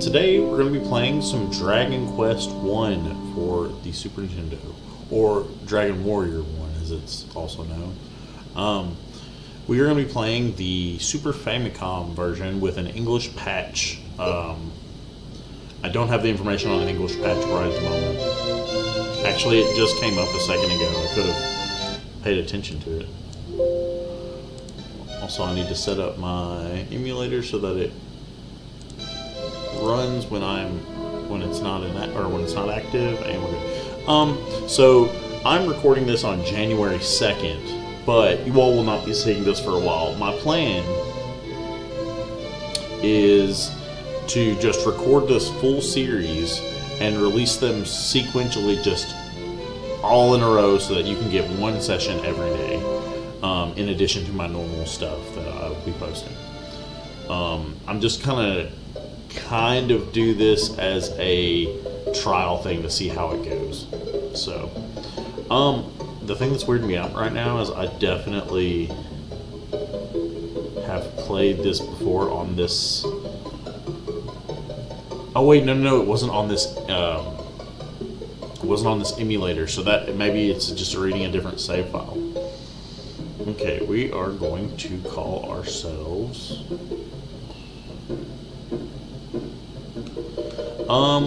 Today we're going to be playing some Dragon Quest 1 for the Super Nintendo, or Dragon Warrior 1 as it's also known. We are going to be playing the Super Famicom version with an English patch. I don't have the information on an English patch right at the moment. Actually, it just came up a second ago. I could have paid attention to it. Also, I need to set up my emulator so that it runs when it's not active, and we're good. So I'm recording this on January 2nd, but you all will not be seeing this for a while. My plan is to just record this full series and release them sequentially, just all in a row, so that you can get one session every day, in addition to my normal stuff that I will be posting. I'm just kind of do this as a trial thing to see how it goes. So, the thing that's weirding me out right now is I definitely have played this before on this. Oh wait, no, it wasn't on this. It wasn't on this emulator, so that maybe it's just reading a different save file. Okay, we are going to call ourselves.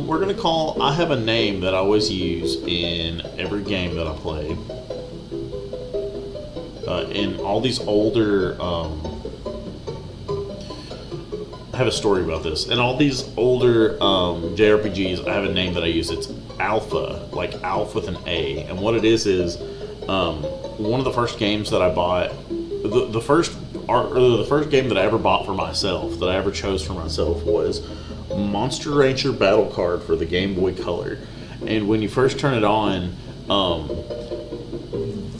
We're gonna call. I have a name that I always use in every game that I play. In all these older, I have a story about this. In all these older JRPGs, I have a name that I use. It's Alpha, like Alf with an A. And what it is one of the first games that I bought, the first game that I ever bought for myself, that I ever chose for myself, was Monster Rancher Battle Card for the Game Boy Color. And when you first turn it on,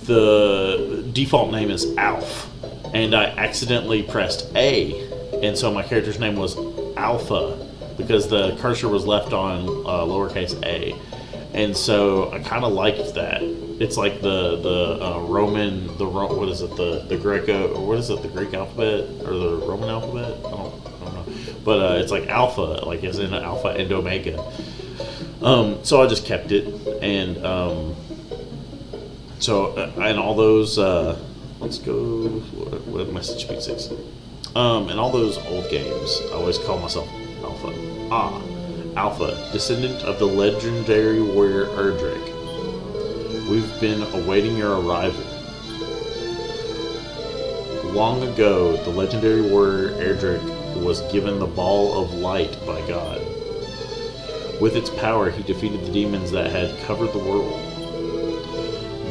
the default name is Alf, and I accidentally pressed A, and so my character's name was Alpha because the cursor was left on lowercase a, and so I kind of liked that. It's like the Roman, what is it, the Greco, what is it, the Greek alphabet or the Roman alphabet? I don't know, but it's like Alpha, like as in Alpha and Omega. So I just kept it, and and all those. Let's go. What am I speed 6? In all those old games, I always call myself Alpha. Alpha, descendant of the legendary warrior Erdrick. We've been awaiting your arrival. Long ago, the legendary warrior Erdrick was given the Ball of Light by God. With its power, he defeated the demons that had covered the world.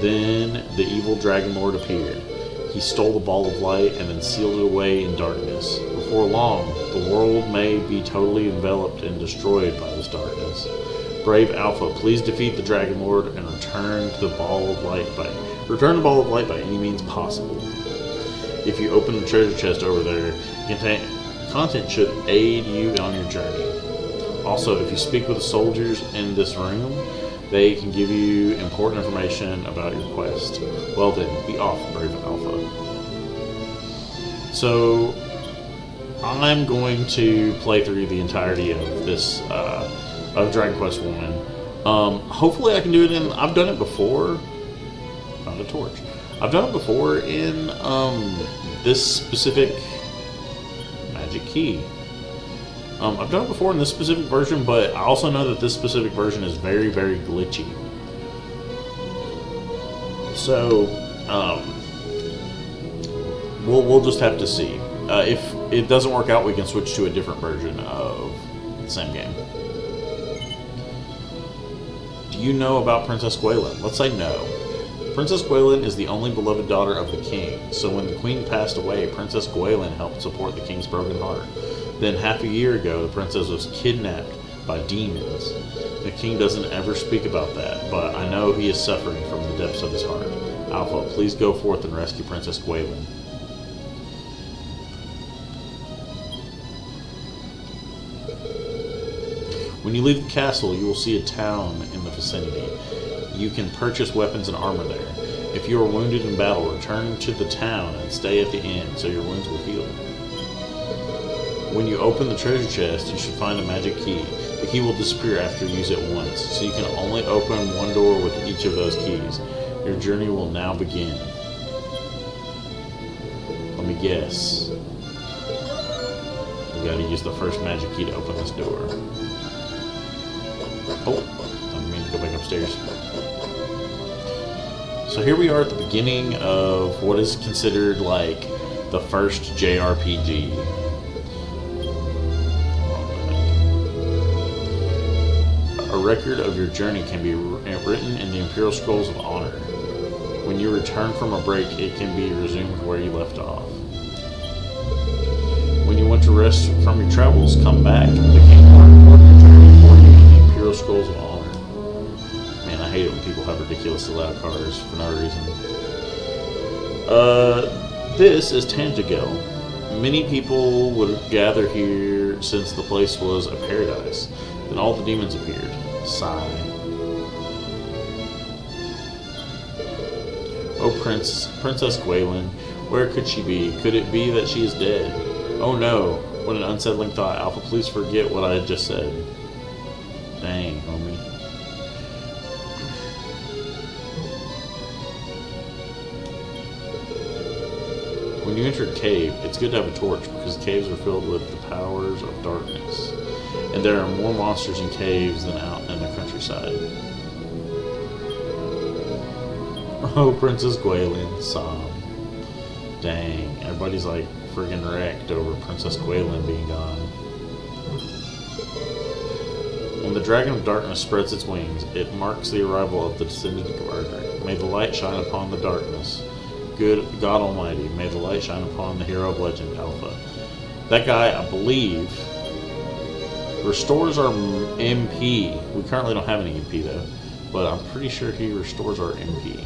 Then the evil Dragon Lord appeared. He stole the Ball of Light and then sealed it away in darkness. Before long, the world may be totally enveloped and destroyed by this darkness. Brave Alpha, please defeat the Dragon Lord and return the Ball of Light by any means possible. If you open the treasure chest over there, content should aid you on your journey. Also, if you speak with the soldiers in this room, they can give you important information about your quest. Well then, be off, brave Alpha. So, I'm going to play through the entirety of this, of Dragon Quest 1. Hopefully I can do it in, I've done it before. Found a torch. I've done it before in, this specific magic key. I've done it before in this specific version, but I also know that this specific version is very, very glitchy. So, we'll just have to see. If it doesn't work out, we can switch to a different version of the same game. Do you know about Princess Gwaelin? Let's say no. Princess Gwaelin is the only beloved daughter of the king, so when the queen passed away, Princess Gwaelin helped support the king's broken heart. Then half a year ago, the princess was kidnapped by demons. The king doesn't ever speak about that, but I know he is suffering from the depths of his heart. Alpha, please go forth and rescue Princess Gwaelin. When you leave the castle, you will see a town in the vicinity. You can purchase weapons and armor there. If you are wounded in battle, return to the town and stay at the inn so your wounds will heal. When you open the treasure chest, you should find a magic key. The key will disappear after you use it once, so you can only open one door with each of those keys. Your journey will now begin. Let me guess. We gotta use the first magic key to open this door. Oh, I didn't mean to go back upstairs. So here we are at the beginning of what is considered like the first JRPG. A record of your journey can be written in the Imperial Scrolls of Honor. When you return from a break, it can be resumed where you left off. When you want to rest from your travels, come back. The king will record your journey for you in the Imperial Scrolls of Honor. Man, I hate it when people have ridiculously loud cars for no reason. This is Tangigel. Many people would gather here since the place was a paradise. Then all the demons appeared. Sigh. Oh, Princess Gwaelin, where could she be? Could it be that she is dead? Oh no, what an unsettling thought. Alpha, please forget what I had just said. Dang, homie. When you enter a cave, it's good to have a torch because caves are filled with the powers of darkness. And there are more monsters in caves than out in the countryside. Oh, Princess Gwaelin, sob. Dang, everybody's like friggin' wrecked over Princess Gwaelin being gone. When the Dragon of Darkness spreads its wings, it marks the arrival of the descendant of Ardric. May the light shine upon the darkness. Good God Almighty, may the light shine upon the hero of legend, Alpha. That guy, I believe, restores our MP. We currently don't have any MP though, but I'm pretty sure he restores our MP.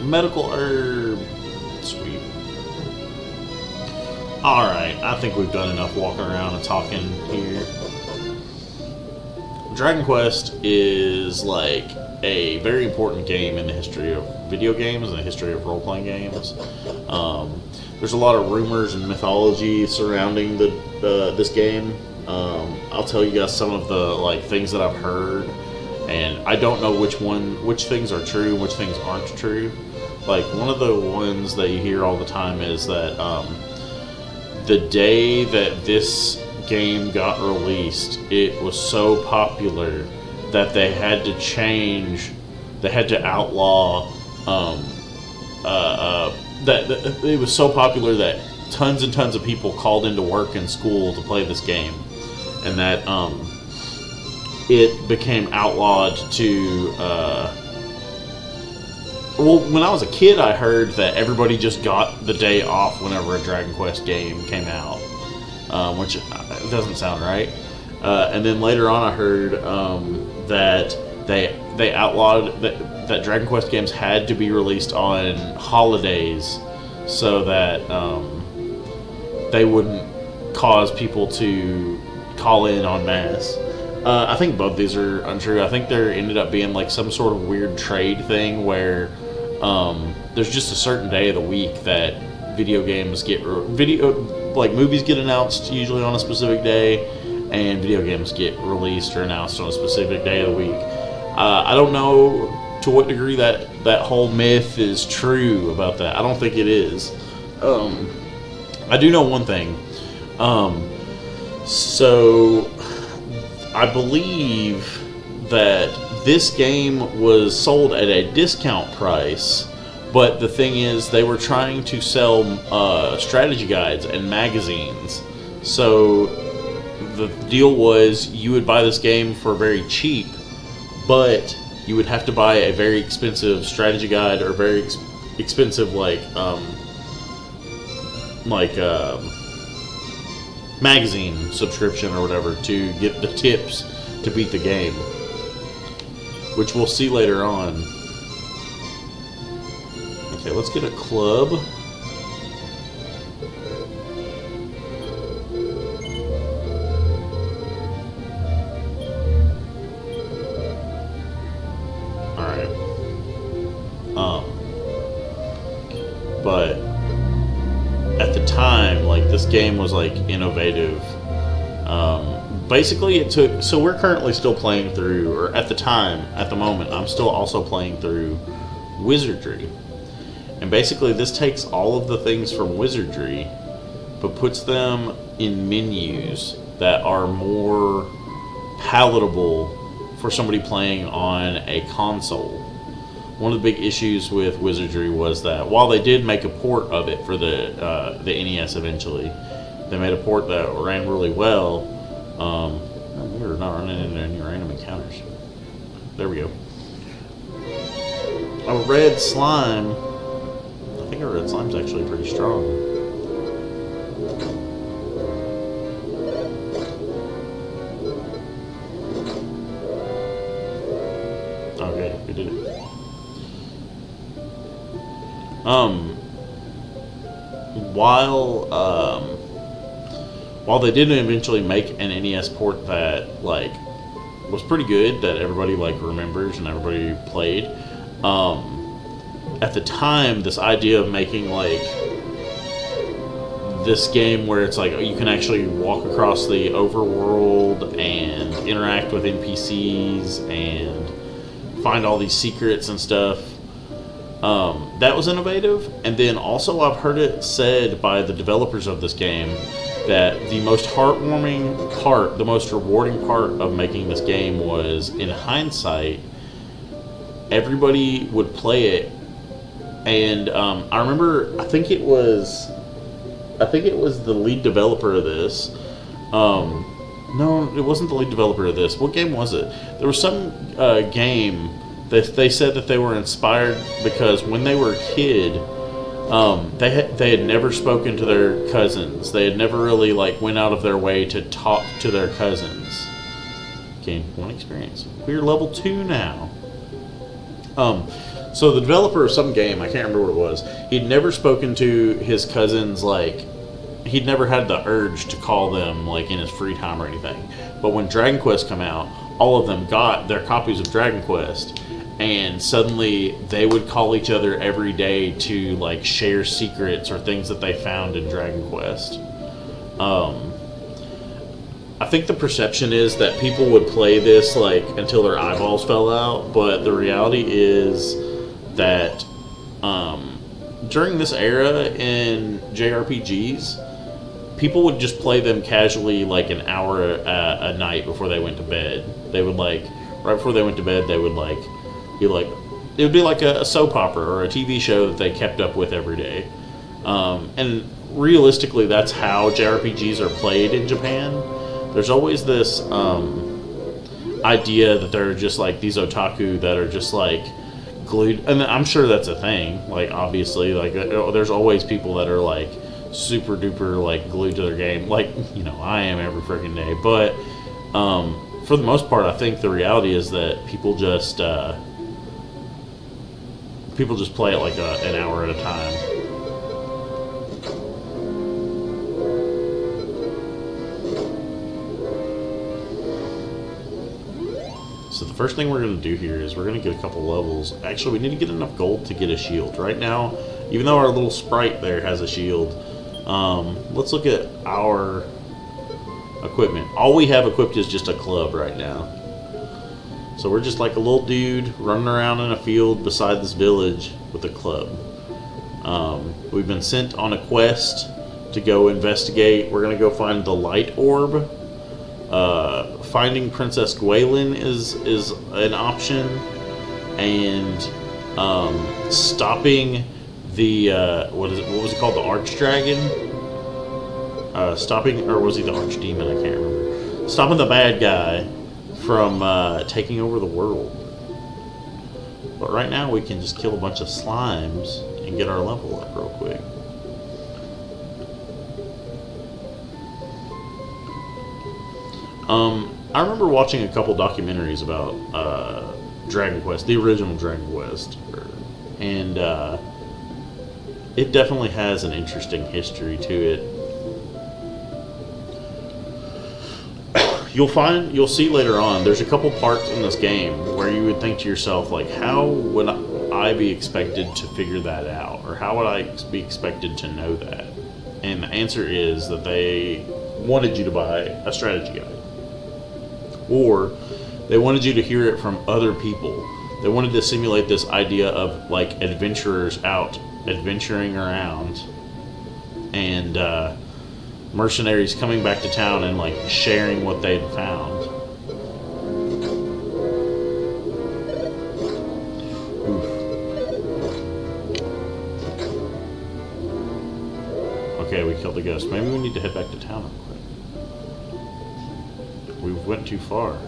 Medical herb. Sweet. Alright, I think we've done enough walking around and talking here. Dragon Quest is like a very important game in the history of video games and the history of role-playing games. There's a lot of rumors and mythology surrounding this game. I'll tell you guys some of the like things that I've heard, and I don't know which things are true and which things aren't true. Like one of the ones that you hear all the time is that the day that this game got released, it was so popular that they had to change, they had to outlaw, that it was so popular that tons and tons of people called into work and school to play this game, and that it became outlawed to, well, when I was a kid, I heard that everybody just got the day off whenever a Dragon Quest game came out, which doesn't sound right. And then later on, I heard that they outlawed that Dragon Quest games had to be released on holidays so that they wouldn't cause people to call in en masse. I think both these are untrue. I think there ended up being like some sort of weird trade thing where there's just a certain day of the week that video games get like movies get announced usually on a specific day, and video games get released or announced on a specific day of the week. I don't know to what degree that whole myth is true about that. I don't think it is. I do know one thing. So I believe that this game was sold at a discount price, but the thing is they were trying to sell strategy guides and magazines. So the deal was you would buy this game for very cheap, but you would have to buy a very expensive strategy guide or very expensive magazine subscription or whatever to get the tips to beat the game, which we'll see later on. Okay, let's get a club. Um, but at the time, like, this game was like innovative. Basically, it took. So we're currently still playing through, or at the moment, I'm still also playing through Wizardry. And basically, this takes all of the things from Wizardry, but puts them in menus that are more palatable for somebody playing on a console. One of the big issues with Wizardry was that while they did make a port of it for the NES eventually, they made a port that ran really well. We're not running into any random encounters. There we go. A red slime. I think a red slime's actually pretty strong. Okay, we did it. While they did eventually make an NES port that like was pretty good, that everybody like remembers and everybody played, at the time, this idea of making like this game where it's like you can actually walk across the overworld and interact with NPCs and find all these secrets and stuff. That was innovative. And then also I've heard it said by the developers of this game that the most heartwarming part, the most rewarding part of making this game was, in hindsight, everybody would play it. And I remember, I think it was the lead developer of this. No, it wasn't the lead developer of this. What game was it? There was some game that they said that they were inspired because when they were a kid, they had never spoken to their cousins. They had never really like went out of their way to talk to their cousins. Gained 1 experience. We're level 2 now. So the developer of some game, I can't remember what it was, he'd never spoken to his cousins, like, he'd never had the urge to call them, like, in his free time or anything. But when Dragon Quest came out, all of them got their copies of Dragon Quest, and suddenly they would call each other every day to, like, share secrets or things that they found in Dragon Quest. I think the perception is that people would play this, like, until their eyeballs fell out, but the reality is that during this era in JRPGs, people would just play them casually, like an hour a night before they went to bed. They would, like, right before they went to bed, they would, like, be like, it would be like a soap opera or a TV show that they kept up with every day. And realistically, that's how JRPGs are played in Japan. There's always this idea that there are just like these otaku that are just like glued, and I'm sure that's a thing. Like, obviously, like there's always people that are like super duper like glued to their game. Like, you know, I am every freaking day. But for the most part, I think the reality is that people just play it like an hour at a time. So the first thing we're going to do here is we're going to get a couple levels. Actually, we need to get enough gold to get a shield. Right now, even though our little sprite there has a shield, let's look at our equipment. All we have equipped is just a club right now. So we're just like a little dude running around in a field beside this village with a club. We've been sent on a quest to go investigate. We're going to go find the light orb. Finding Princess Gwaelin is an option, and stopping the what was it called, the Archdragon? Stopping, or was he the Archdemon? I can't remember. Stopping the bad guy from taking over the world. But right now we can just kill a bunch of slimes and get our level up real quick. I remember watching a couple documentaries about Dragon Quest, the original Dragon Quest, and it definitely has an interesting history to it. You'll see later on, there's a couple parts in this game where you would think to yourself, like, how would I be expected to figure that out? Or how would I be expected to know that? And the answer is that they wanted you to buy a strategy guide. Or they wanted you to hear it from other people. They wanted to simulate this idea of like adventurers out adventuring around and mercenaries coming back to town and like sharing what they'd found. Oof. Okay, we killed the ghost. Maybe we need to head back to town real quick. We went too far.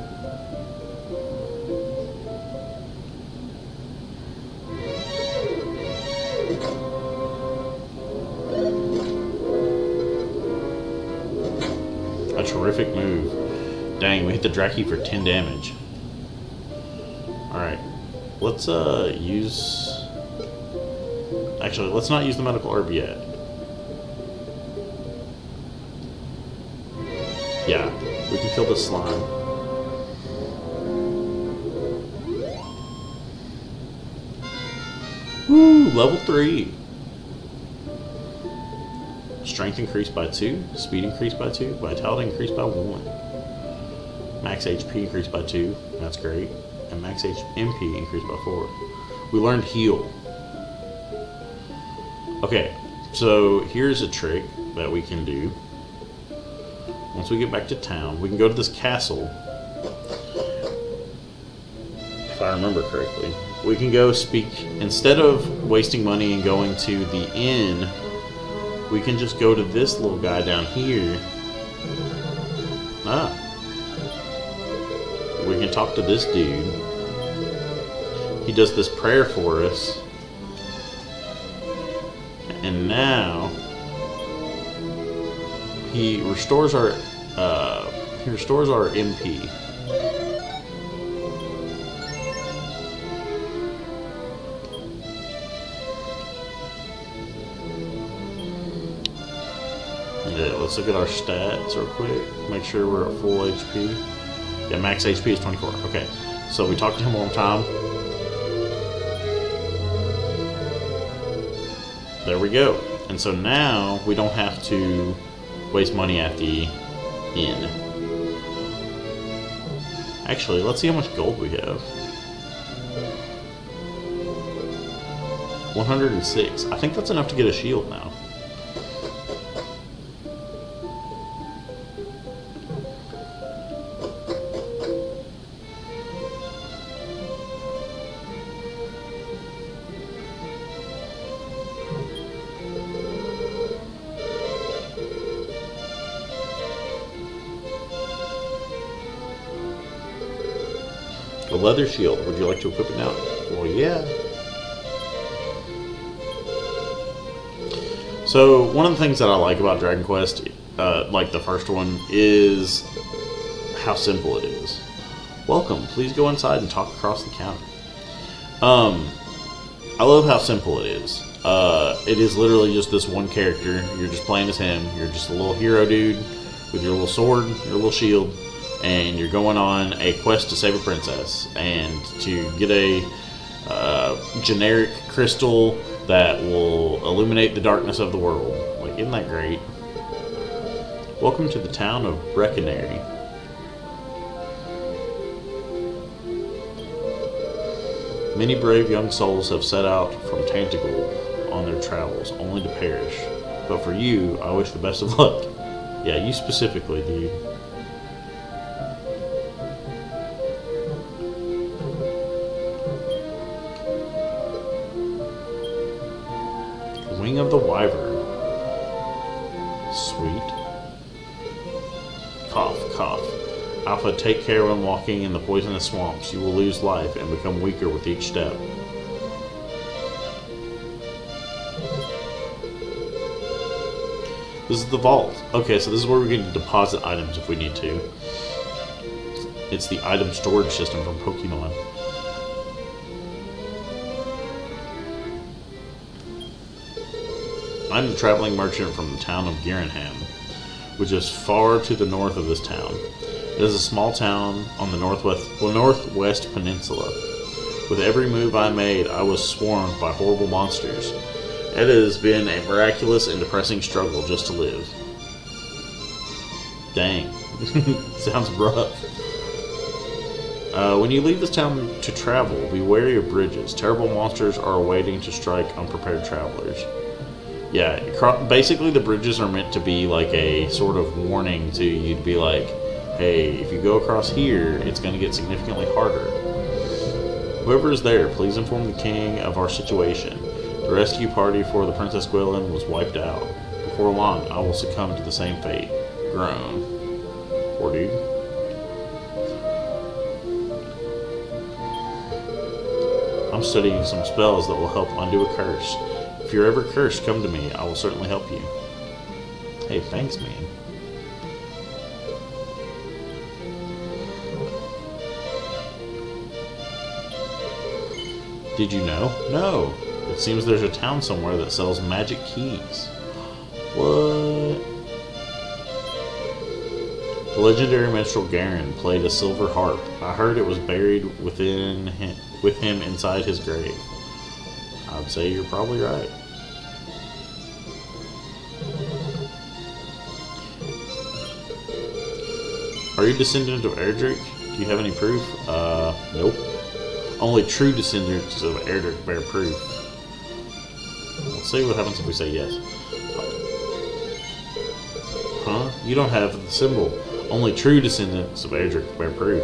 A terrific move. Dang, we hit the Draki for 10 damage. Alright. Let's use... Actually, let's not use the medical herb yet. Yeah, we can kill this slime. Woo! Level 3. Strength increased by 2, speed increased by 2, vitality increased by 1. Max HP increased by 2, that's great. And max MP increased by 4. We learned heal. Okay, so here's a trick that we can do. Once we get back to town, we can go to this castle. If I remember correctly. We can go speak, instead of wasting money and going to the inn, we can just go to this little guy down here. We can talk to this dude. He does this prayer for us. And now he restores our MP. Yeah, let's look at our stats real quick. Make sure we're at full HP. Yeah, max HP is 24. Okay, so we talked to him one time. There we go. And so now we don't have to waste money at the inn. Actually, let's see how much gold we have. 106. I think that's enough to get a shield now. A leather shield. Would you like to equip it now? Well, yeah. So, one of the things that I like about Dragon Quest, like the first one, is how simple it is. Welcome. Please go inside and talk across the counter. I love how simple it is. It is literally just this one character. You're just playing as him. You're just a little hero dude with your little sword, your little shield. And you're going on a quest to save a princess and to get a generic crystal that will illuminate the darkness of the world. Like, isn't that great? Welcome to the town of Breckenary. Many brave young souls have set out from Tantegel on their travels, only to perish. But for you, I wish the best of luck. Yeah, you specifically, dude. Wing of the Wyvern. Sweet. Cough, cough. Alpha, take care when walking in the poisonous swamps. You will lose life and become weaker with each step. This is the vault. Okay, so this is where we can deposit items if we need to. It's the item storage system from Pokemon. I'm the traveling merchant from the town of Girinham, which is far to the north of this town. It is a small town on the northwest peninsula. With every move I made, I was swarmed by horrible monsters. It has been a miraculous and depressing struggle just to live. Dang. Sounds rough. When you leave this town to travel, be wary of bridges. Terrible monsters are waiting to strike unprepared travelers. Yeah, basically the bridges are meant to be like a sort of warning to you to be like, hey, if you go across here, it's going to get significantly harder. Whoever is there, please inform the king of our situation. The rescue party for the Princess Gwilyn was wiped out. Before long, I will succumb to the same fate. Groan. Poor dude. I'm studying some spells that will help undo a curse. If you're ever cursed, come to me. I will certainly help you. Hey, thanks, man. Did you know? No. It seems there's a town somewhere that sells magic keys. What? The legendary minstrel Garen played a silver harp. I heard it was buried with him inside his grave. I'd say you're probably right. Are you descendant of Erdrick? Do you have any proof? Nope. Only true descendants of Erdrick bear proof. Let's see what happens if we say yes. Huh? You don't have the symbol. Only true descendants of Erdrick bear proof.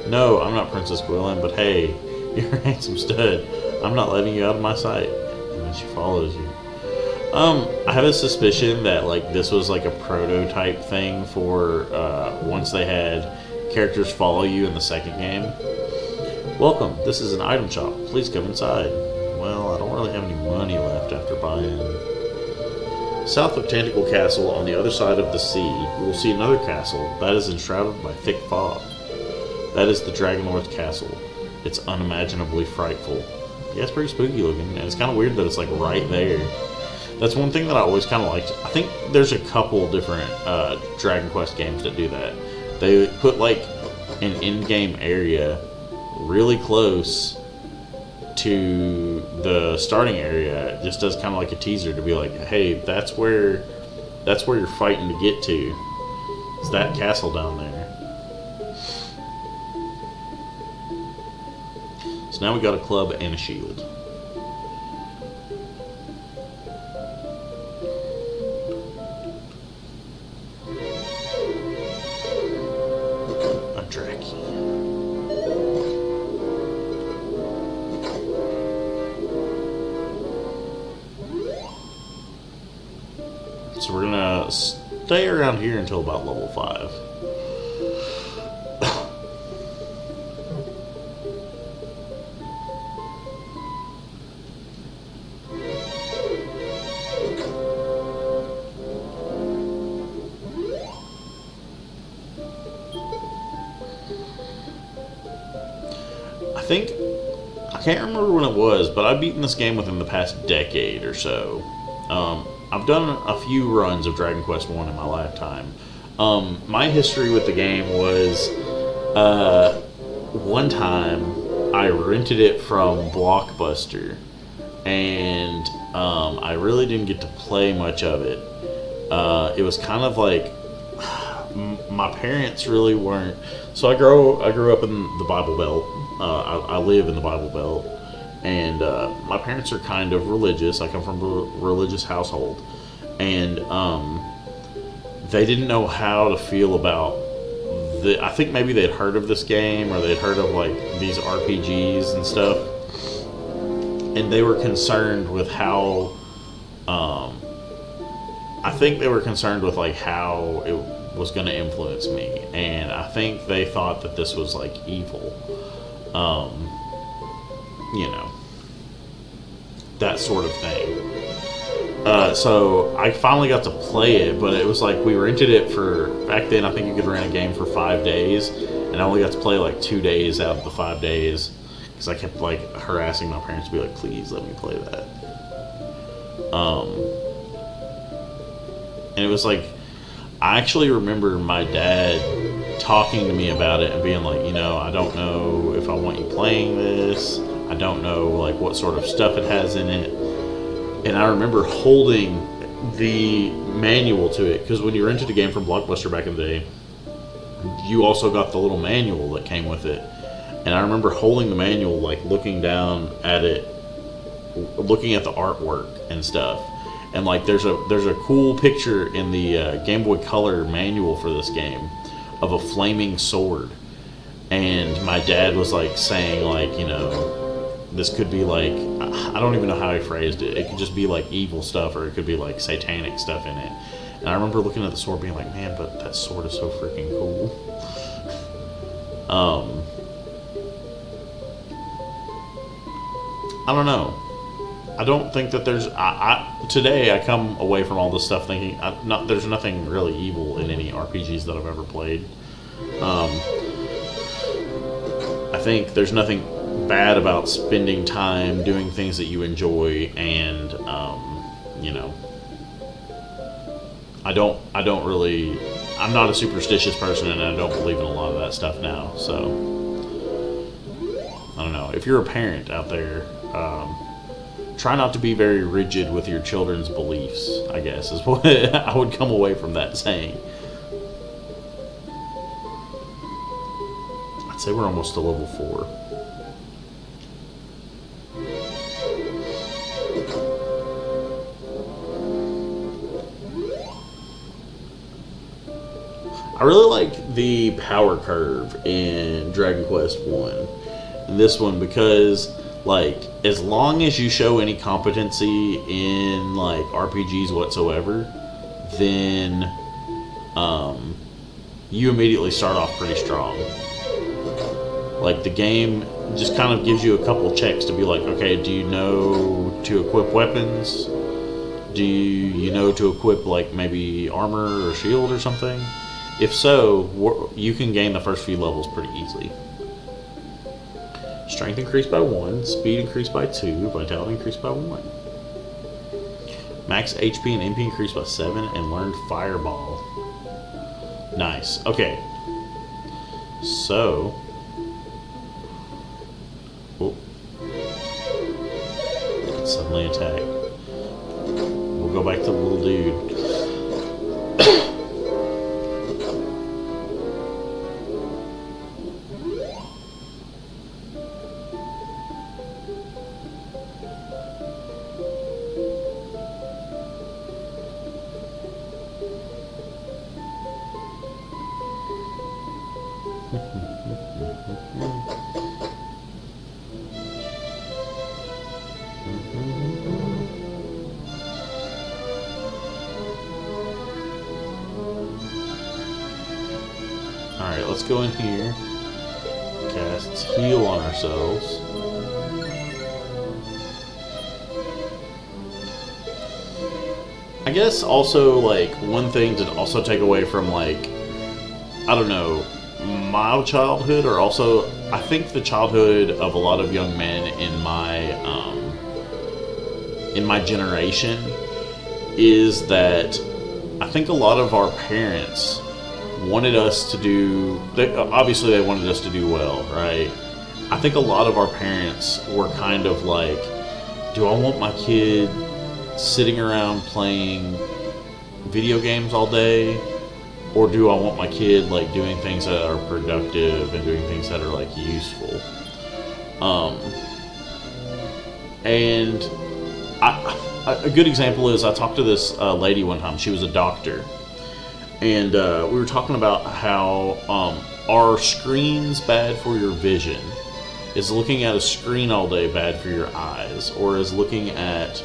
No, I'm not Princess Gwilyn, but hey, you're a handsome stud. I'm not letting you out of my sight. And then she follows you. I have a suspicion that like this was like a prototype thing for once they had characters follow you in the second game. Welcome, this is an item shop. Please come inside. Well, I don't really have any money left after buying. South of Tentacle Castle, on the other side of the sea, you will see another castle that is enshrouded by thick fog. That is the Dragonlord's castle. It's unimaginably frightful. Yeah, it's pretty spooky looking, and it's kind of weird that it's like right there. That's one thing that I always kind of liked. I think there's a couple different Dragon Quest games that do that. They put like an in-game area really close to the starting area, just as kind of like a teaser to be like, hey, that's where you're fighting to get to. It's that castle down there. So now we got a club and a shield. So we're gonna stay around here until about level 5. I can't remember when it was, but I've beaten this game within the past decade or so. I've done a few runs of Dragon Quest 1 in my lifetime. My history with the game was, one time I rented it from Blockbuster, and I really didn't get to play much of it. It was kind of like, my parents really weren't. So I grew up in the Bible Belt. I live in the Bible Belt. And my parents are kind of religious. I come from a religious household. And they didn't know how to feel about I think maybe they'd heard of this game, or they'd heard of like these RPGs and stuff. And they were concerned with how I think they were concerned with like how it was going to influence me. And I think they thought that this was like evil. You know, that sort of thing. So I finally got to play it, but it was like we rented it for, back then I think you could rent a game for 5 days, and I only got to play like 2 days out of the 5 days, because I kept like harassing my parents to be like, please let me play that. And it was like, I actually remember my dad talking to me about it and being like, you know, I don't know if I want you playing this. I don't know like what sort of stuff it has in it. And I remember holding the manual to it, because when you rented a game from Blockbuster back in the day, you also got the little manual that came with it. And I remember holding the manual, like looking down at it, looking at the artwork and stuff. And like there's a cool picture in the Game Boy Color manual for this game of a flaming sword. And my dad was like saying like, you know, this could be like, I don't even know how he phrased it. It could just be like evil stuff, or it could be like satanic stuff in it. And I remember looking at the sword being like, man, but that sword is so freaking cool. I don't know. I don't think that there's... today, I come away from all this stuff thinking there's nothing really evil in any RPGs that I've ever played. I think there's nothing bad about spending time doing things that you enjoy, and, you know... I'm not a superstitious person, and I don't believe in a lot of that stuff now, so... I don't know. If you're a parent out there, try not to be very rigid with your children's beliefs, I guess, is what I would come away from that saying. I'd say we're almost to level 4. I really like the power curve in Dragon Quest 1. And this one, because like as long as you show any competency in like RPGs whatsoever, then you immediately start off pretty strong. Like the game just kind of gives you a couple checks to be like, okay, do you know to equip weapons? Do you know to equip like maybe armor or shield or something? If so, you can gain the first few levels pretty easily. Strength increased by 1, speed increased by 2, vitality increased by 1. Max HP and MP increased by 7, and learned Fireball. Nice. Okay. So... oh. Suddenly attack. We'll go back to the little dude. Alright, let's go in here. Cast heal on ourselves. I guess also, like, one thing to also take away from, like, I don't know, my childhood, or also, I think the childhood of a lot of young men in my generation, is that I think a lot of our parents wanted us to do, obviously they wanted us to do well, right? I think a lot of our parents were kind of like, do I want my kid sitting around playing video games all day, or do I want my kid like doing things that are productive and doing things that are like useful? And a good example is I talked to this lady one time. She was a doctor, and we were talking about how are screens bad for your vision? Is looking at a screen all day bad for your eyes, or is looking at,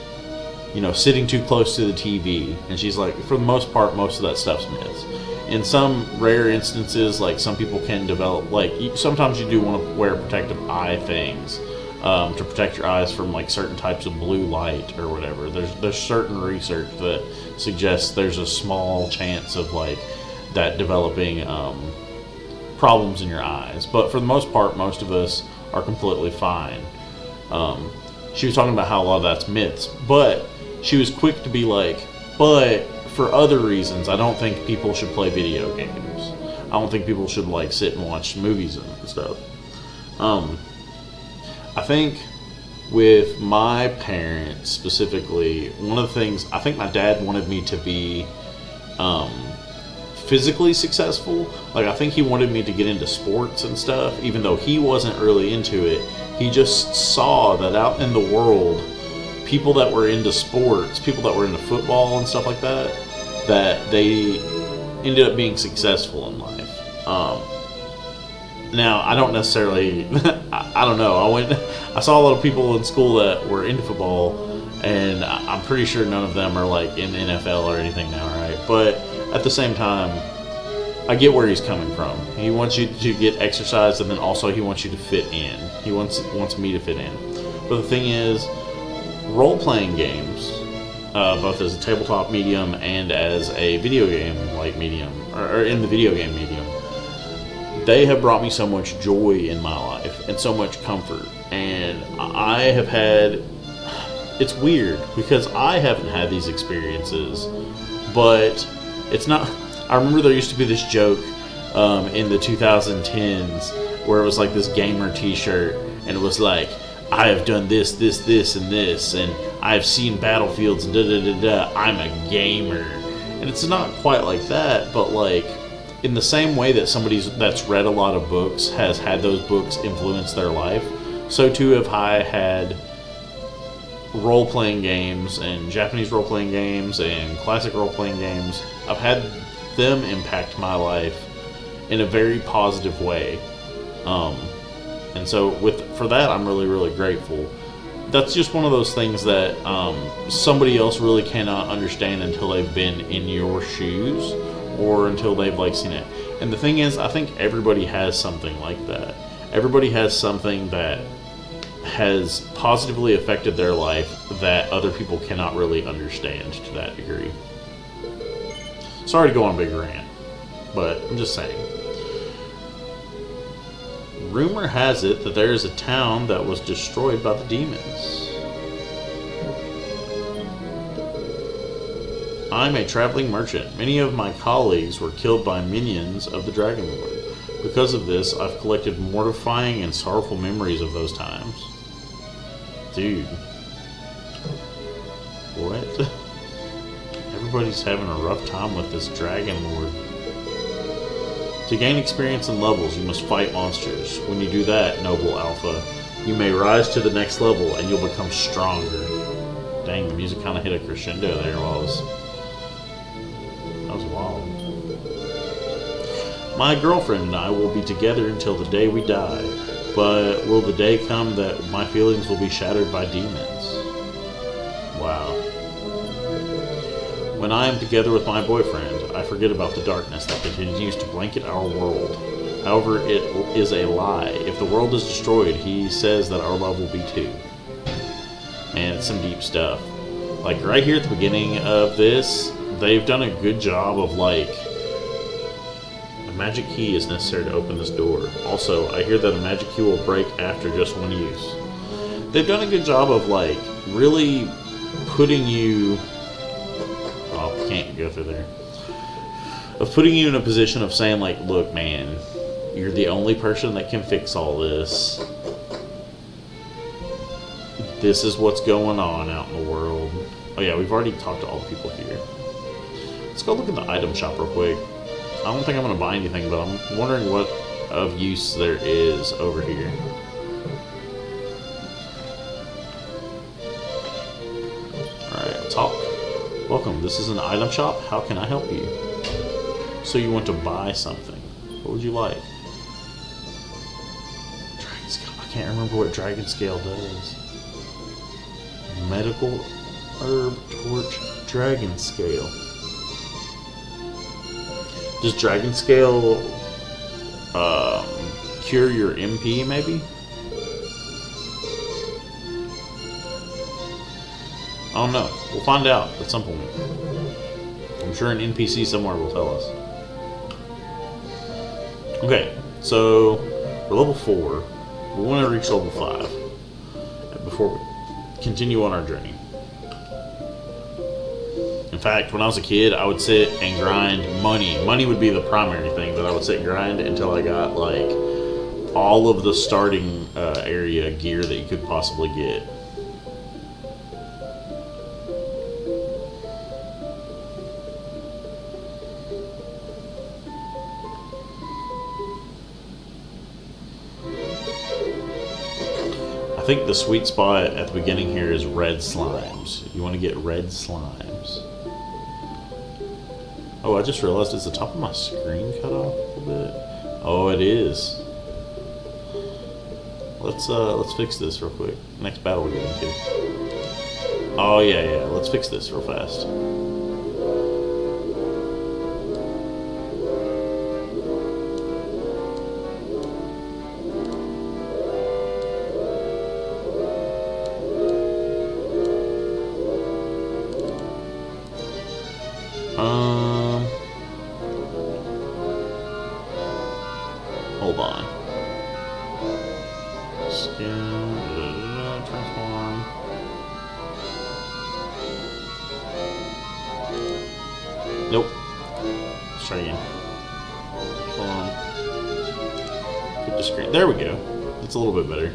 you know, sitting too close to the TV? And she's like, for the most part, most of that stuff's myths. In some rare instances, like some people can develop, like sometimes you do want to wear protective eye things to protect your eyes from like certain types of blue light or whatever. There's certain research that suggests there's a small chance of like that developing problems in your eyes. But for the most part, most of us are completely fine. She was talking about how a lot of that's myths, but she was quick to be like, but for other reasons, I don't think people should play video games. don't think people should like sit and watch movies and stuff. I think with my parents specifically, one of the things, I think my dad wanted me to be physically successful. Like, I think he wanted me to get into sports and stuff, even though he wasn't really into it. He just saw that out in the world, people that were into sports, people that were into football and stuff like that, that they ended up being successful in life. Now, I don't necessarily, I don't know. I saw a lot of people in school that were into football, and I'm pretty sure none of them are like in the NFL or anything now, right? But at the same time, I get where he's coming from. He wants you to get exercise, and then also he wants you to fit in. He wants me to fit in. But the thing is, role-playing games, both as a tabletop medium and as a video game like medium, or in the video game medium, they have brought me so much joy in my life and so much comfort. And I have had, it's weird because I haven't had these experiences, but it's not, I remember there used to be this joke in the 2010s where it was like this gamer t-shirt, and it was like, I have done this, this, this, and this, and I've seen battlefields, and da-da-da-da, I'm a gamer. And it's not quite like that, but like, in the same way that somebody that's read a lot of books has had those books influence their life, so too have I had role-playing games and Japanese role-playing games and classic role-playing games. I've had them impact my life in a very positive way. And so for that, I'm really, really grateful. That's just one of those things that somebody else really cannot understand until they've been in your shoes, or until they've like seen it. And the thing is, I think everybody has something like that. Everybody has something that has positively affected their life that other people cannot really understand to that degree. Sorry to go on a big rant, but I'm just saying. Rumor has it that there is a town that was destroyed by the demons. I'm a traveling merchant. Many of my colleagues were killed by minions of the Dragon Lord. Because of this, I've collected mortifying and sorrowful memories of those times. Dude. What? Everybody's having a rough time with this Dragon Lord. To gain experience and levels, you must fight monsters. When you do that, noble Alpha, you may rise to the next level and you'll become stronger. Dang, the music kind of hit a crescendo there while I was... That was wild. My girlfriend and I will be together until the day we die, but will the day come that my feelings will be shattered by demons? Wow. When I am together with my boyfriend, I forget about the darkness that continues to blanket our world. However, it is a lie. If the world is destroyed, he says that our love will be too. Man, it's some deep stuff. Like, right here at the beginning of this, they've done a good job of, like, a magic key is necessary to open this door. Also, I hear that a magic key will break after just one use. They've done a good job of, like, really putting you... Oh, can't go through there. Of putting you in a position of saying, like, look, man, you're the only person that can fix all this. This is what's going on out in the world. Oh yeah, we've already talked to all the people here. Let's go look at the item shop real quick. I don't think I'm going to buy anything, but I'm wondering what of use there is over here. Alright, talk. Welcome, this is an item shop. How can I help you? So you want to buy something. What would you like? Dragon Scale. I can't remember what Dragon Scale does. Medical Herb Torch Dragon Scale. Does Dragon Scale cure your MP maybe? I don't know. We'll find out at some point. I'm sure an NPC somewhere will tell us. Okay, so we're level 4. We want to reach level 5 before we continue on our journey. In fact, when I was a kid, I would sit and grind money. Money would be the primary thing that I would sit and grind until I got like all of the starting area gear that you could possibly get. I think the sweet spot at the beginning here is red slimes. You want to get red slimes. Oh, I just realized, is the top of my screen cut off a little bit? Oh, it is. Let's fix this real quick. Next battle we get into. Oh yeah, let's fix this real fast. Hold on. Skin, transform. Nope. Let's try again. Hold on. Keep the screen. There we go. It's a little bit better.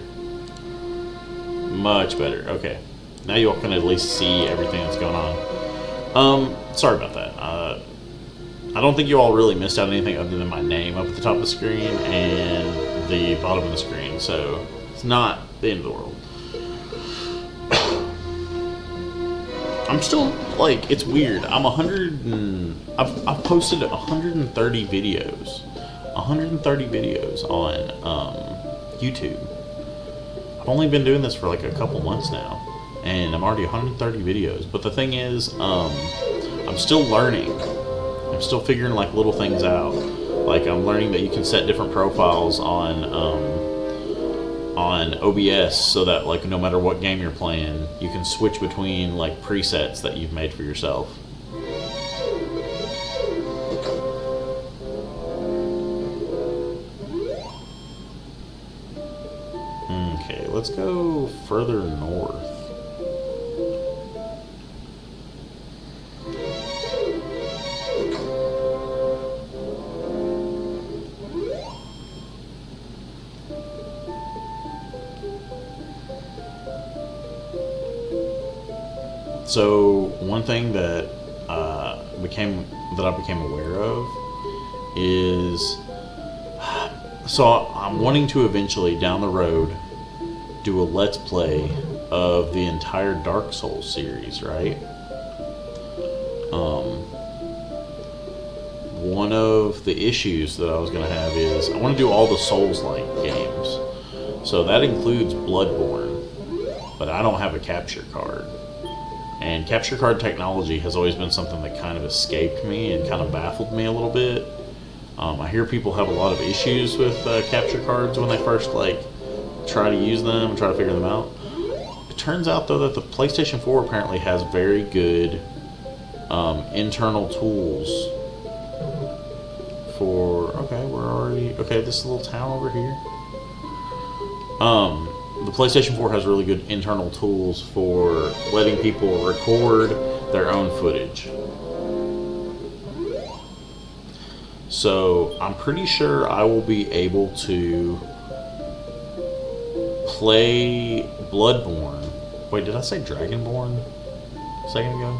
Much better. Okay. Now you all can at least see everything that's going on. Sorry about that. I don't think you all really missed out on anything other than my name up at the top of the screen and the bottom of the screen, so it's not the end of the world. I'm still, like, it's weird. I've posted 130 videos. 130 videos on YouTube. I've only been doing this for like a couple months now, and I'm already 130 videos. But the thing is, I'm still learning. I'm still figuring like little things out. Like I'm learning that you can set different profiles on OBS so that like no matter what game you're playing, you can switch between like presets that you've made for yourself. Okay, let's go further north. So one thing that I became aware of is, so I'm wanting to eventually down the road do a let's play of the entire Dark Souls series, right? One of the issues that I was going to have is I want to do all the Souls-like games. So that includes Bloodborne, but I don't have a capture card. And capture card technology has always been something that kind of escaped me and kind of baffled me a little bit. I hear people have a lot of issues with capture cards when they first like try to use them and try to figure them out. It turns out though that the PlayStation 4 apparently has very good internal tools for, this little town over here. The PlayStation 4 has really good internal tools for letting people record their own footage. So I'm pretty sure I will be able to play Bloodborne. Wait, did I say Dragonborn a second ago?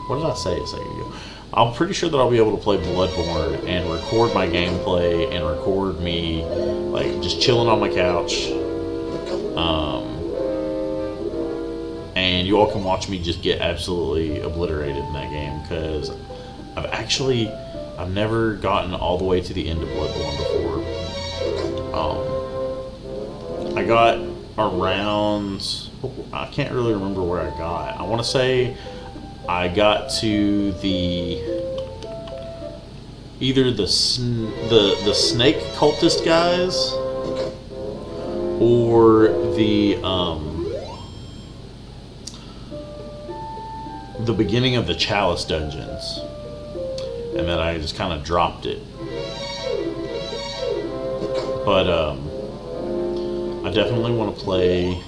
What did I say a second ago? I'm pretty sure that I'll be able to play Bloodborne and record my gameplay and record me like just chilling on my couch. And you all can watch me just get absolutely obliterated in that game because I've never gotten all the way to the end of Bloodborne before. I got around, I can't really remember where I got. I want to say I got to either the snake cultist guys or the beginning of the Chalice dungeons, and then I just kind of dropped it. But I definitely want to play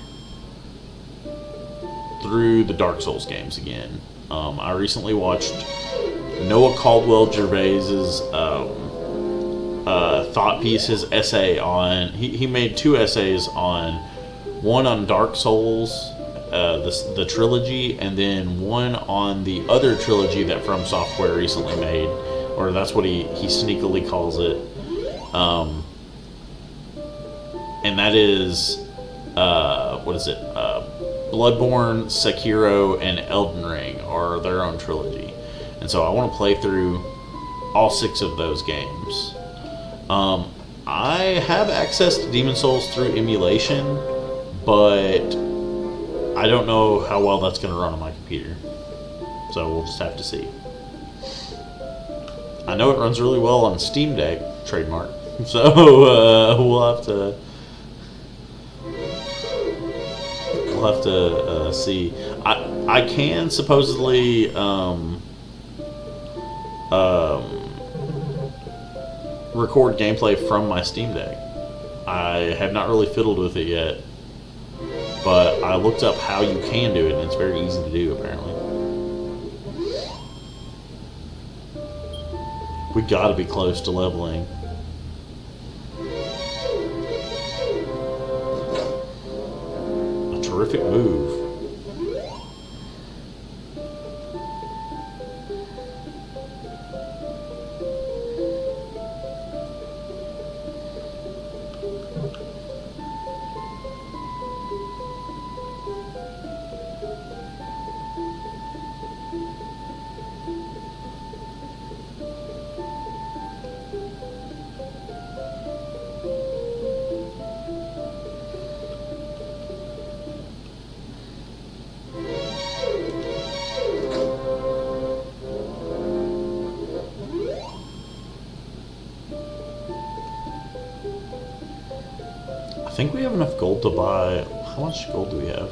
through the Dark Souls games again. I recently watched Noah Caldwell Gervais's thought piece, his essay on. He made 2 essays on, one on Dark Souls, the trilogy, and then one on the other trilogy that From Software recently made, or that's what he sneakily calls it. And that is, what is it? Bloodborne, Sekiro, and Elden Ring are their own trilogy. And so I want to play through all 6 of those games. I have access to Demon Souls through emulation, but I don't know how well that's going to run on my computer. So we'll just have to see. I know it runs really well on Steam Deck, trademark. So we'll have to see. I can supposedly record gameplay from my Steam Deck. I have not really fiddled with it yet, but I looked up how you can do it, and it's very easy to do, apparently. We gotta be close to leveling. A terrific move. I think we have enough gold to buy. How much gold do we have?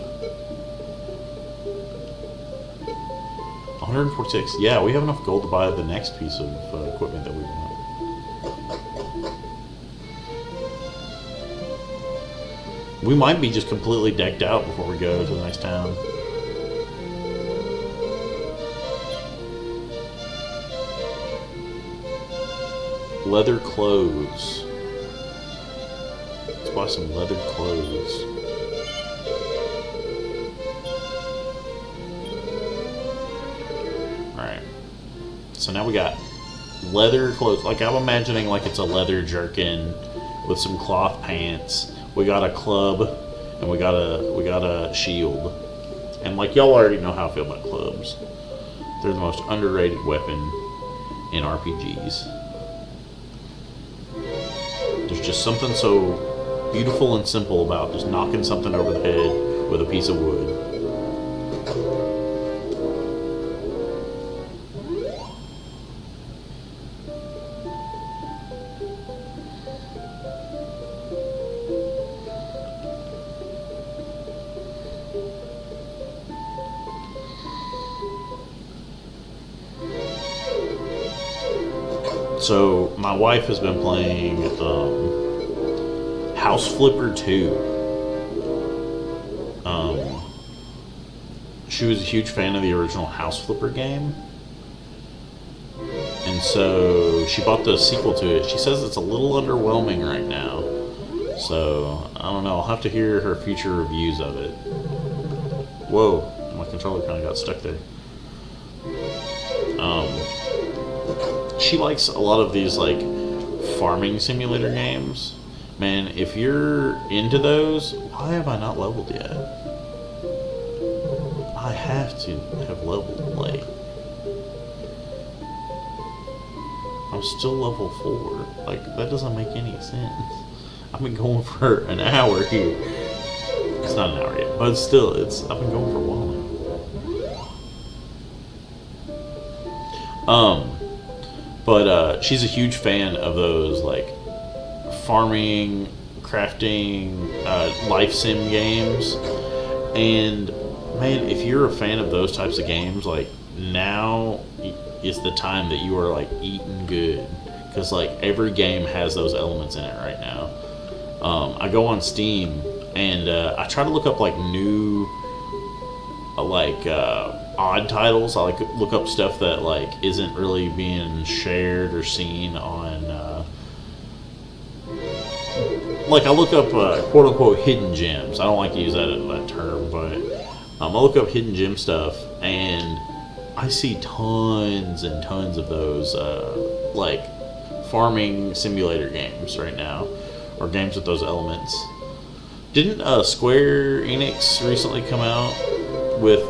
146. Yeah, we have enough gold to buy the next piece of equipment that we want. We might be just completely decked out before we go to the next town. Leather clothes. Let's buy some leather clothes. Alright. So now we got leather clothes. Like, I'm imagining like it's a leather jerkin with some cloth pants. We got a club and we got a shield. And like, y'all already know how I feel about clubs. They're the most underrated weapon in RPGs. There's just something so beautiful and simple about just knocking something over the head with a piece of wood. So my wife has been playing House Flipper 2. She was a huge fan of the original House Flipper game, and so she bought the sequel to it. She says it's a little underwhelming right now, so I don't know. I'll have to hear her future reviews of it. Whoa, my controller kind of got stuck there. She likes a lot of these like farming simulator games. Man, if you're into those, why have I not leveled yet? I have to have leveled late. I'm still level 4. Like, that doesn't make any sense. I've been going for an hour here. It's not an hour yet, but still, I've been going for a while now. But she's a huge fan of those, like, farming, crafting, life sim games. And, man, if you're a fan of those types of games, like, now is the time that you are, like, eating good. Because, like, every game has those elements in it right now. I go on Steam, and I try to look up, like, new like odd titles. I like look up stuff that like isn't really being shared or seen on. Like I look up quote unquote hidden gems. I don't like to use that term, but I look up hidden gem stuff, and I see tons and tons of those like farming simulator games right now, or games with those elements. Didn't Square Enix recently come out with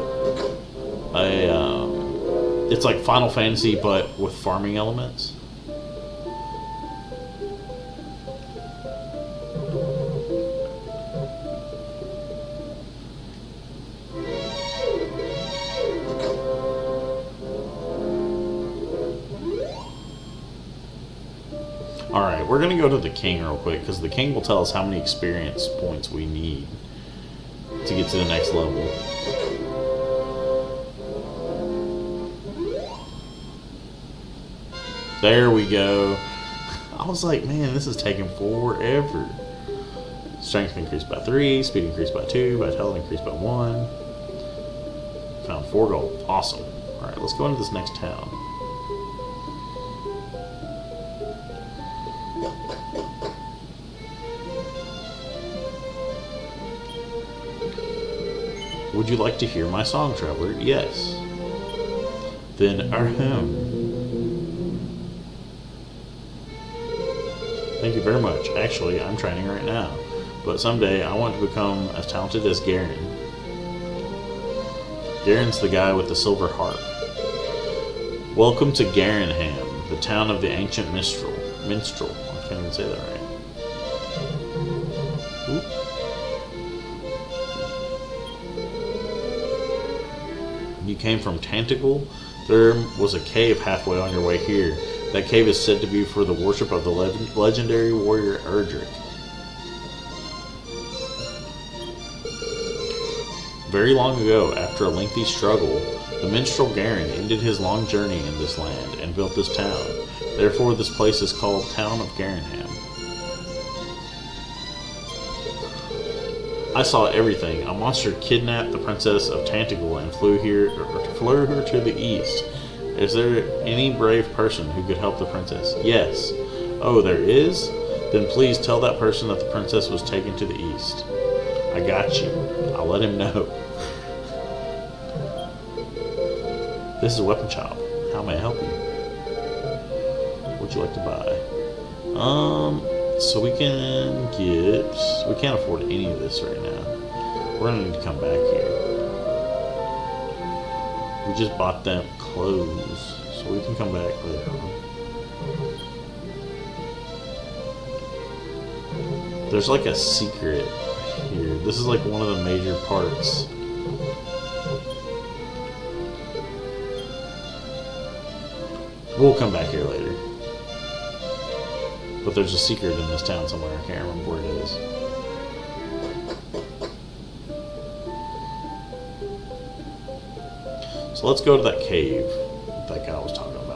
a it's like Final Fantasy but with farming elements? Alright, we're going to go to the king real quick, because the king will tell us how many experience points we need to get to the next level. There we go. I was like, man, this is taking forever. Strength increased by 3, speed increased by 2, vitality increased by 1. Found 4 gold. Awesome. Alright, let's go into this next town. Would you like to hear my song, traveler? Yes. Then, Thank you very much. Actually, I'm training right now. But someday, I want to become as talented as Garen. Garen's the guy with the silver harp. Welcome to Garenham, the town of the ancient minstrel. I can't even say that right. Oop. You came from Tantacle? There was a cave halfway on your way here. That cave is said to be for the worship of the legendary warrior Erdrick. Very long ago, after a lengthy struggle, the minstrel Garen ended his long journey in this land and built this town. Therefore, this place is called Town of Garenham. I saw everything. A monster kidnapped the princess of Tantacle and flew her to the east. Is there any brave person who could help the princess? Yes. Oh, there is? Then please tell that person that the princess was taken to the east. I got you. I'll let him know. This is a weapon shop. How may I help you? What'd you like to buy? So we can't afford any of this right now. We're gonna need to come back here. We just bought them clothes, so we can come back later on. There's like a secret here. This is like one of the major parts. We'll come back here later. But there's a secret in this town somewhere. I can't remember where it is. So let's go to that cave that guy was talking about.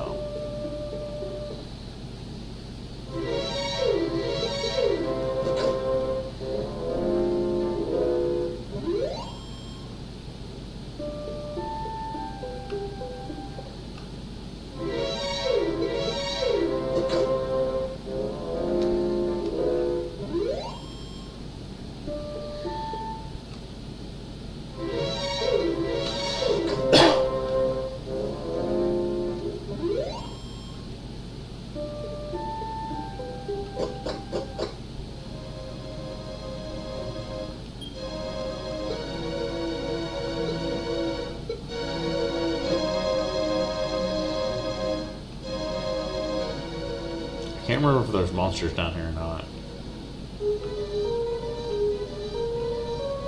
I can't remember if there's monsters down here or not.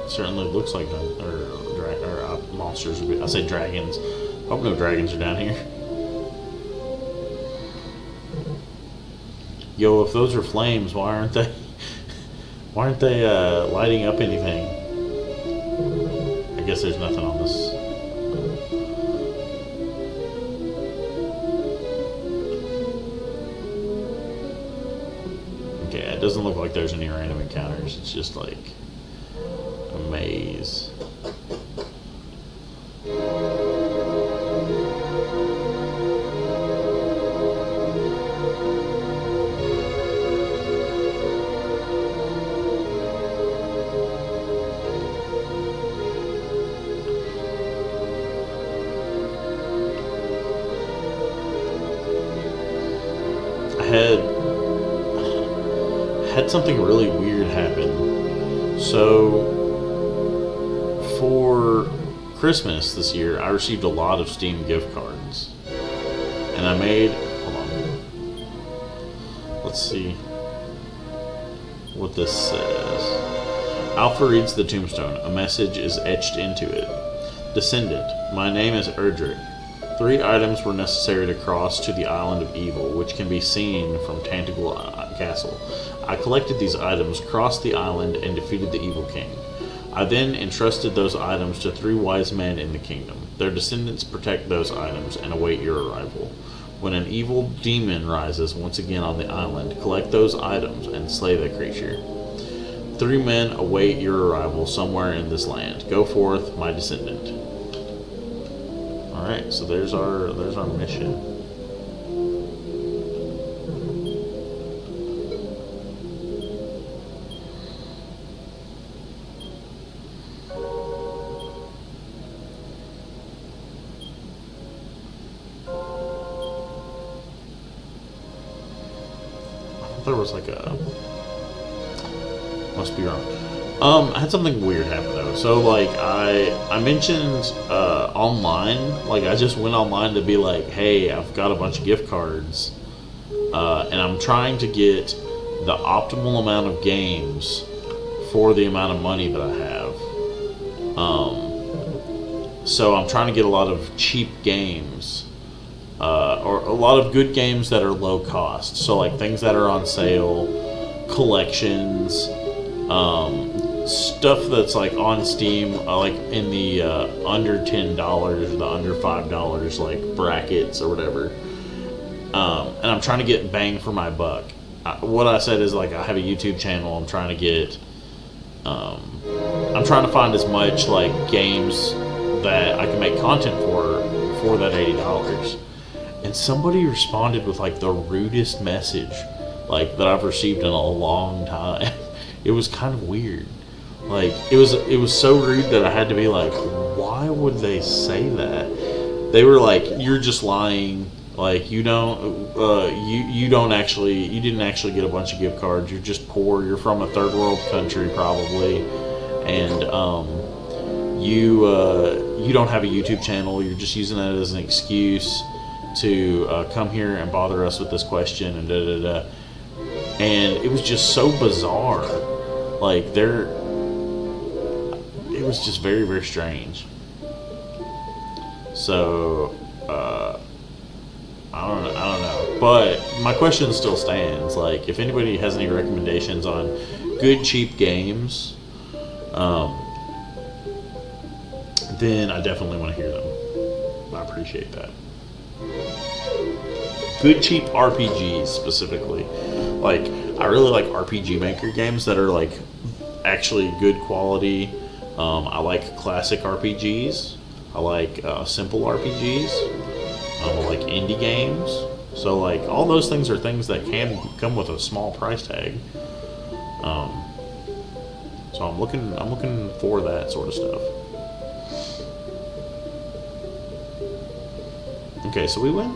It certainly looks like them, or monsters would be. I say dragons. Hope no dragons are down here. Yo, if those are flames, why aren't they? Why aren't they lighting up anything? I guess there's nothing on this. It doesn't look like there's any random encounters. It's just like a maze. had something really weird happen. So, for Christmas this year, I received a lot of Steam gift cards. And I made, hold on, let's see what this says. Alpha reads the tombstone. A message is etched into it. Descendant, my name is Erdrick. 3 items were necessary to cross to the Island of Evil, which can be seen from Tantagle Castle. I collected these items, crossed the island, and defeated the Evil King. I then entrusted those items to 3 wise men in the kingdom. Their descendants protect those items and await your arrival. When an evil demon rises once again on the island, collect those items and slay the creature. 3 men await your arrival somewhere in this land. Go forth, my descendant. Alright, so there's our mission. There was like a... Must be wrong. I had something weird happen though. So like I mentioned online, like I just went online to be like, hey, I've got a bunch of gift cards, and I'm trying to get the optimal amount of games for the amount of money that I have. So I'm trying to get a lot of cheap games, or a lot of good games that are low cost. So like things that are on sale, collections, stuff that's like on Steam, like in the under $10, the under $5, like brackets or whatever. And I'm trying to get bang for my buck. What I said is like I have a YouTube channel. I'm trying to get, I'm trying to find as much like games that I can make content for that $80. And somebody responded with like the rudest message like that I've received in a long time. It was kind of weird. Like it was so rude that I had to be like, why would they say that? They were like, you're just lying. Like you didn't actually get a bunch of gift cards. You're just poor. You're from a third world country probably, and you don't have a YouTube channel. You're just using that as an excuse to come here and bother us with this question and da da da. And it was just so bizarre. Like it was just very, very strange. So I don't know. But my question still stands. Like if anybody has any recommendations on good cheap games, then I definitely want to hear them. I appreciate that. Good cheap RPGs specifically. Like I really like RPG Maker games that are like actually good quality. I like classic RPGs. I like simple RPGs. I like indie games. So like all those things are things that can come with a small price tag. So I'm looking for that sort of stuff. Okay, so we've went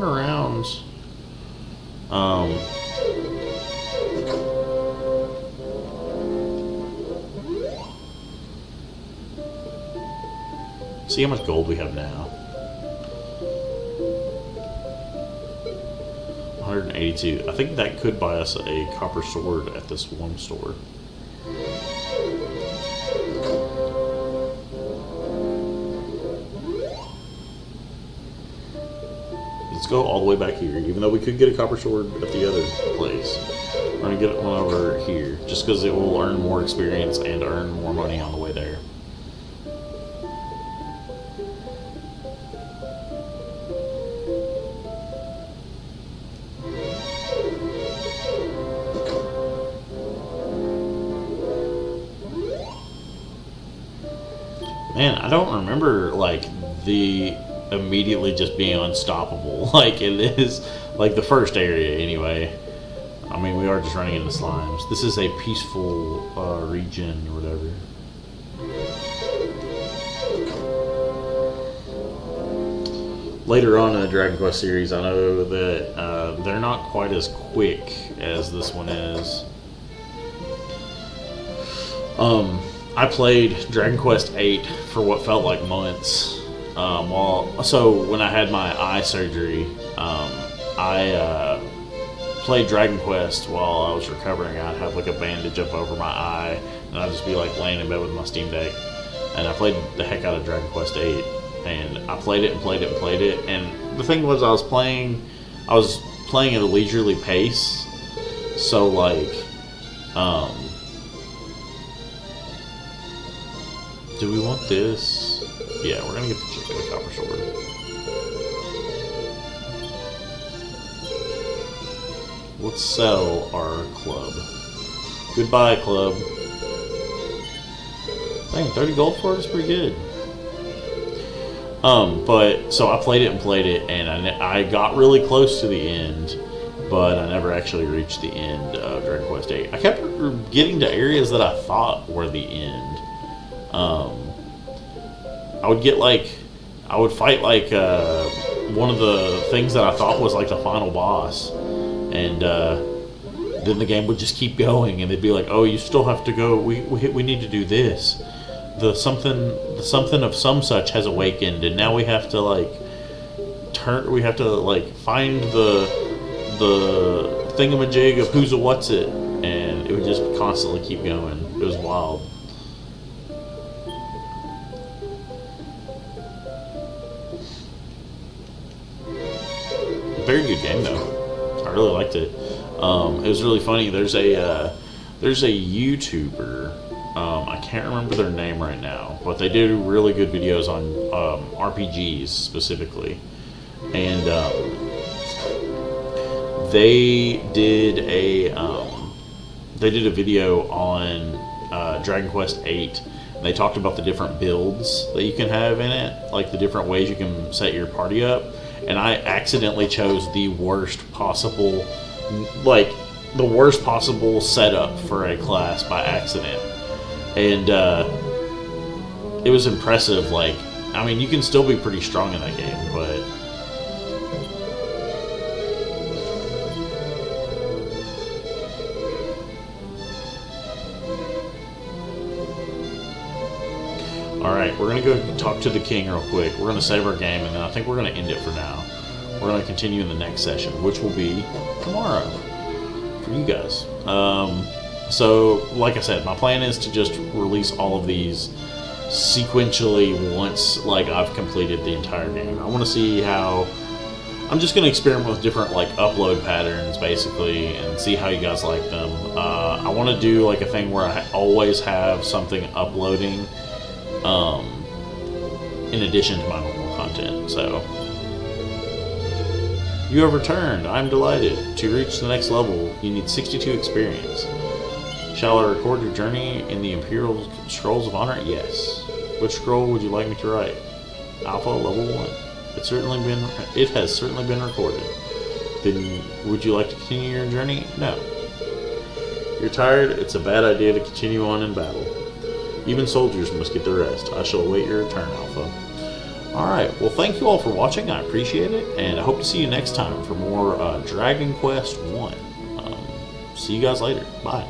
around. See how much gold we have now. 182. I think that could buy us a copper sword at this one store. Let's go all the way back here, even though we could get a copper sword at the other place. We're going to get one over here, just because it will earn more experience and earn more money on the way there. Man, I don't remember, like, the immediately just being unstoppable like it is, like the first area anyway. I mean, we are just running into slimes. This is a peaceful region or whatever. later on in the Dragon Quest series, I know that they're not quite as quick as this one is. I played Dragon Quest VIII for what felt like months. So when I had my eye surgery, I played Dragon Quest while I was recovering. I'd have like a bandage up over my eye, and I'd just be like laying in bed with my Steam Deck. And I played the heck out of Dragon Quest VIII, and I played it and played it and played it. And the thing was, I was playing at a leisurely pace, so like, do we want this? Yeah, we're gonna get the copper sword. Let's sell our club. Goodbye, club. Dang, 30 gold for it is pretty good. But so I played it, and I got really close to the end, but I never actually reached the end of Dragon Quest VIII. I kept getting to areas that I thought were the end. I would fight like one of the things that I thought was like the final boss, and then the game would just keep going, and they'd be like, "Oh, you still have to go. We need to do this. The something of some such has awakened, and now we have to like find the thingamajig of who's a what's it," and it would just constantly keep going. It was wild. Very good game though. I really liked it. It was really funny. There's a YouTuber. I can't remember their name right now, but they do really good videos on RPGs specifically, and they did a video on Dragon Quest VIII. And they talked about the different builds that you can have in it, like the different ways you can set your party up. And I accidentally chose the worst possible setup for a class by accident. And it was impressive. Like, I mean, you can still be pretty strong in that game, but alright, we're going to go talk to the king real quick. We're going to save our game, and then I think we're going to end it for now. We're going to continue in the next session, which will be tomorrow for you guys. So, like I said, my plan is to just release all of these sequentially once like I've completed the entire game. I want to see how... I'm just going to experiment with different like upload patterns, basically, and see how you guys like them. I want to do like a thing where I always have something uploading in addition to my normal content. So, you have returned. I'm delighted. To reach the next level, you need 62 experience. Shall I record your journey in the Imperial Scrolls of Honor? Yes. Which scroll would you like me to write? Alpha level 1. It has certainly been recorded. Then would you like to continue your journey? No. You're tired? It's a bad idea to continue on in battle. Even soldiers must get their rest. I shall await your return, Alpha. Alright, well thank you all for watching. I appreciate it, and I hope to see you next time for more Dragon Quest 1. See you guys later. Bye.